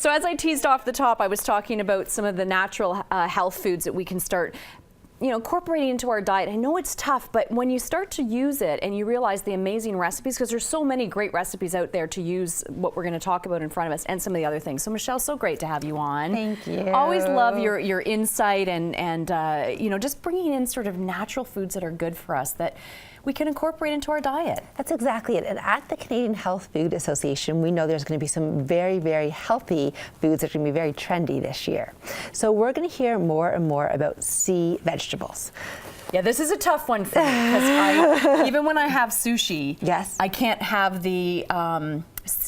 So as I teased off the top, I was talking about some of the natural health foods that we can start incorporating into our diet. I know it's tough, but when you start to use it and you realize the amazing recipes, because there's so many great recipes out there to use what we're going to talk about in front of us and some of the other things. So Michelle, so great to have you on. Thank you. Always love your insight and just bringing in sort of natural foods that are good for us that we can incorporate into our diet. That's exactly it. And at the Canadian Health Food Association, we know there's going to be some very, very healthy foods that are going to be very trendy this year. So we're going to hear more and more about sea vegetables. Yeah, this is a tough one for me because even when I have sushi, yes, I can't have the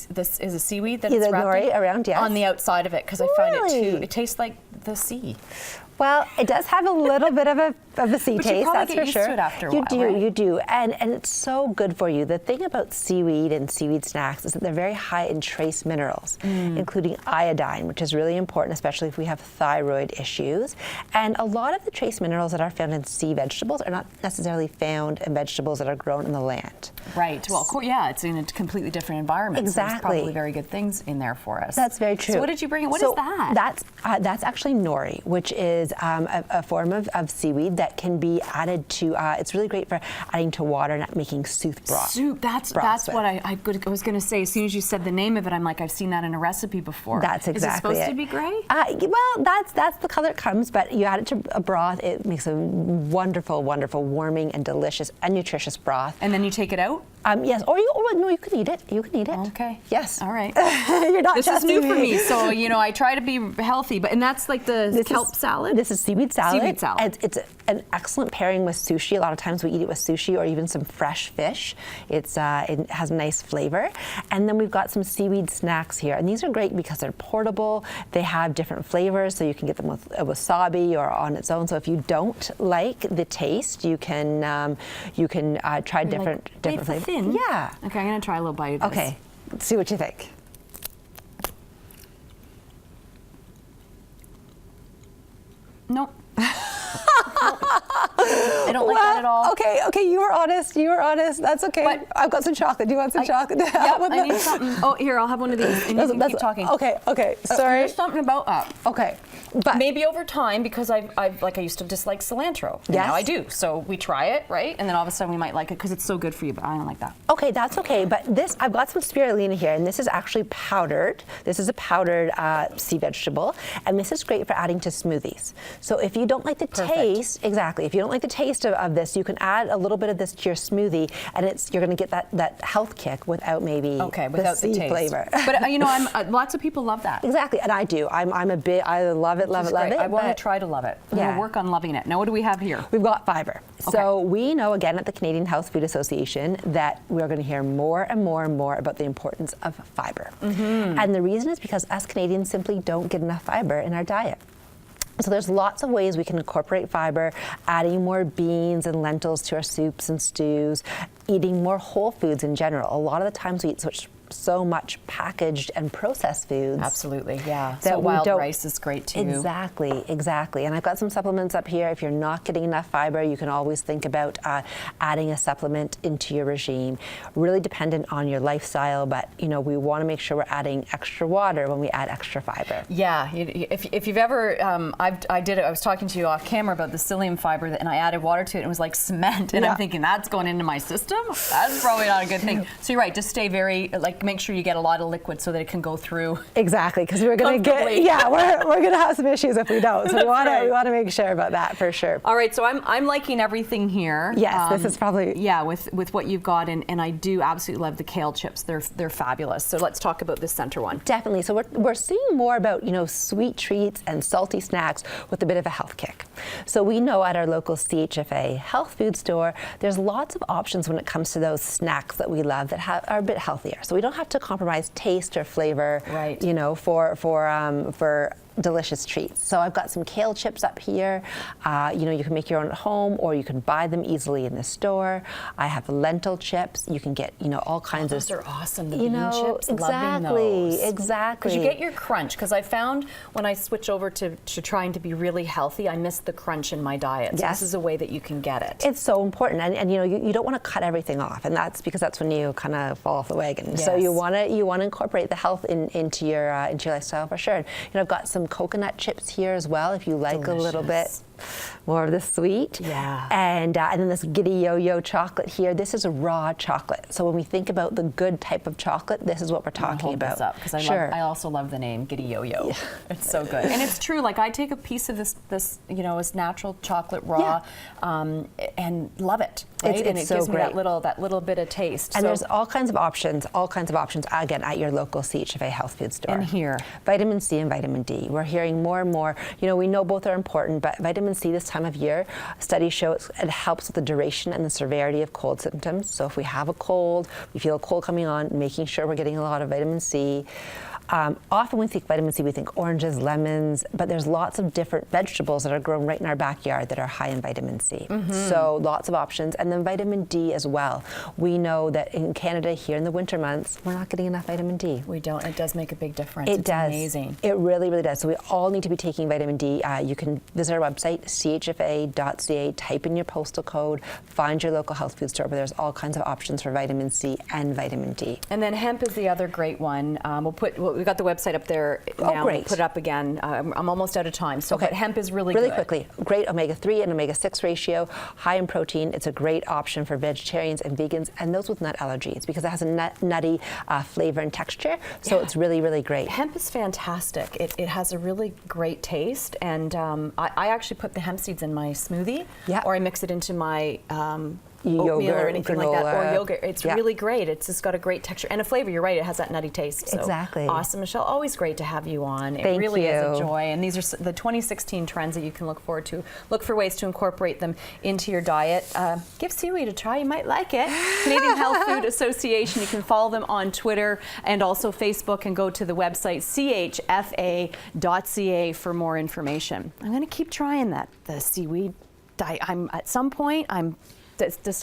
this is a seaweed that it's the wrapped nori around, yes, on the outside of it because I find it tastes like the sea. Well, it does have a little bit of a sea but taste, you that's get for used sure. To it after a you while, do, right? you do, and it's so good for you. The thing about seaweed and seaweed snacks is that they're very high in trace minerals, including iodine, which is really important, especially if we have thyroid issues. And a lot of the trace minerals that are found in sea vegetables are not necessarily found in vegetables that are grown in the land. Right. Well, of course, yeah, it's in a completely different environment. Exactly. So there's probably very good things in there for us. That's very true. So what did you bring in? What is that? That's actually nori, which is a form of seaweed that can be added to, it's really great for adding to water and making soup broth. Soup, that's what I was going to say. As soon as you said the name of it, I'm like, I've seen that in a recipe before. That's exactly it. Is it supposed to be gray? Well, that's the color it comes, but you add it to a broth, it makes a wonderful, wonderful, warming and delicious and nutritious broth. And then you take it out? Yes, or you can eat it. You can eat it. Okay. Yes. All right. You're not. This is new for me, so I try to be healthy. And that's like the kelp salad. This is seaweed salad. Seaweed salad. It's an excellent pairing with sushi. A lot of times we eat it with sushi or even some fresh fish. It has a nice flavor. And then we've got some seaweed snacks here, and these are great because they're portable. They have different flavors, so you can get them with wasabi or on its own. So if you don't like the taste, you can try different flavors. Thin? Yeah. Okay, I'm gonna try a little bite of this. Okay, let's see what you think. Nope. I don't like that at all. Okay, you were honest. That's okay. But I've got some chocolate. Do you want some chocolate? Yep, I need something. Oh, here, I'll have one of these. And you can keep talking. Okay. Sorry. There's something about that. Okay. But maybe over time, because I used to dislike cilantro. Yes. Now I do. So we try it, right? And then all of a sudden we might like it because it's so good for you, but I don't like that. Okay, that's okay. But I've got some spirulina here, and this is actually powdered. This is a powdered sea vegetable, and this is great for adding to smoothies. So if you don't like the taste, exactly. If you don't like the taste of this, you can add a little bit of this to your smoothie, and you're going to get that health kick without maybe without the sea taste. flavor. But lots of people love that. Exactly, and I do. I love it. I want to try to love it. I'm going to work on loving it. Now, what do we have here? We've got fiber. Okay. So we know, again, at the Canadian Health Food Association that we're going to hear more and more and more about the importance of fiber. And the reason is because us Canadians simply don't get enough fiber in our diet. So there's lots of ways we can incorporate fiber, adding more beans and lentils to our soups and stews, eating more whole foods in general. A lot of the times we eat so much packaged and processed foods. Absolutely, yeah. So wild rice is great too. Exactly. And I've got some supplements up here. If you're not getting enough fiber, you can always think about adding a supplement into your regime. Really dependent on your lifestyle, but we want to make sure we're adding extra water when we add extra fiber. Yeah, if you've ever, I did it. I was talking to you off camera about the psyllium fiber, and I added water to it, and it was like cement. And I'm thinking that's going into my system. That's probably not a good thing. So you're right. Just stay very make sure you get a lot of liquid so that it can go through. Exactly, because we're going to we're going to have some issues if we don't. So we want to make sure about that for sure. All right, so I'm liking everything here. Yes, this is probably with what you've got, and I do absolutely love the kale chips. They're fabulous. So let's talk about this center one. Definitely. So we're seeing more about sweet treats and salty snacks with a bit of a health kick. So we know at our local CHFA health food store, there's lots of options when it comes to those snacks that we love that are a bit healthier. So we don't have to compromise taste or flavor, right? For delicious treats. So I've got some kale chips up here. You know, you can make your own at home, or you can buy them easily in the store. I have lentil chips. You can get, you know, all kinds of. Those are awesome. The you bean know, chips. exactly, exactly. Because you get your crunch. Because I found when I switch over to trying to be really healthy, I miss the crunch in my diet. So Yes. this is a way that you can get it. It's so important, and you know, you don't want to cut everything off, and that's because that's when you kind of fall off the wagon. So Yes. you want to incorporate the health into your lifestyle for sure. And, you know, I've got some coconut chips here as well, if you like a little bit more of the sweet. Yeah. And then this Giddy Yo-Yo chocolate here. This is raw chocolate. So when we think about the good type of chocolate, this is what we're talking about. Because I also love the name Giddy Yo-Yo. Yeah. It's so good. And it's true. Like, I take a piece of this you know, it's natural chocolate raw, and love it. Right? It's and it so gives me great. that little bit of taste. And so, there's all kinds of options again at your local CHFA health food store. And here. Vitamin C and vitamin D. We're hearing more and more, you know, we know both are important, but vitamin C this time of year, studies show it helps with the duration and the severity of cold symptoms. So if we have a cold, we feel a cold coming on, making sure we're getting a lot of vitamin C. Often we think vitamin C, we think oranges, lemons, but there's lots of different vegetables that are grown right in our backyard that are high in vitamin C. So lots of options. And then vitamin D as well. We know that in Canada here in the winter months, we're not getting enough vitamin D. we don't. It does make a big difference. It It's does. amazing. It really, really does. So we all need to be taking vitamin D. You can visit our website, chfa.ca, type in your postal code, find your local health food store where there's all kinds of options for vitamin C and vitamin D. And then hemp is the other great one. We've got the website up there Oh, now. great. We'll put it up again. I'm almost out of time. So, but hemp is really good. quickly. Great omega-3 and omega-6 ratio, high in protein. It's a great option for vegetarians and vegans and those with nut allergies because it has a nutty flavor and texture. So it's really, really great. Hemp is fantastic. It has a really great taste, and I actually put the hemp seeds in my smoothie, or I mix it into my oatmeal Yogurt, or anything like that, or granola. yogurt. It's really great. It's just got a great texture and a flavor. You're right, it has that nutty taste. So Exactly. Awesome, Michelle. Always great to have you on. It Thank really is a you. joy. And these are the 2016 trends that you can look forward to. Look for ways to incorporate them into your diet. Give seaweed a try. You might like it. Canadian Health Food Association. You can follow them on Twitter and also Facebook, and go to the website chfa.ca for more information. I'm going to keep trying the seaweed diet. At some point, I'm deciding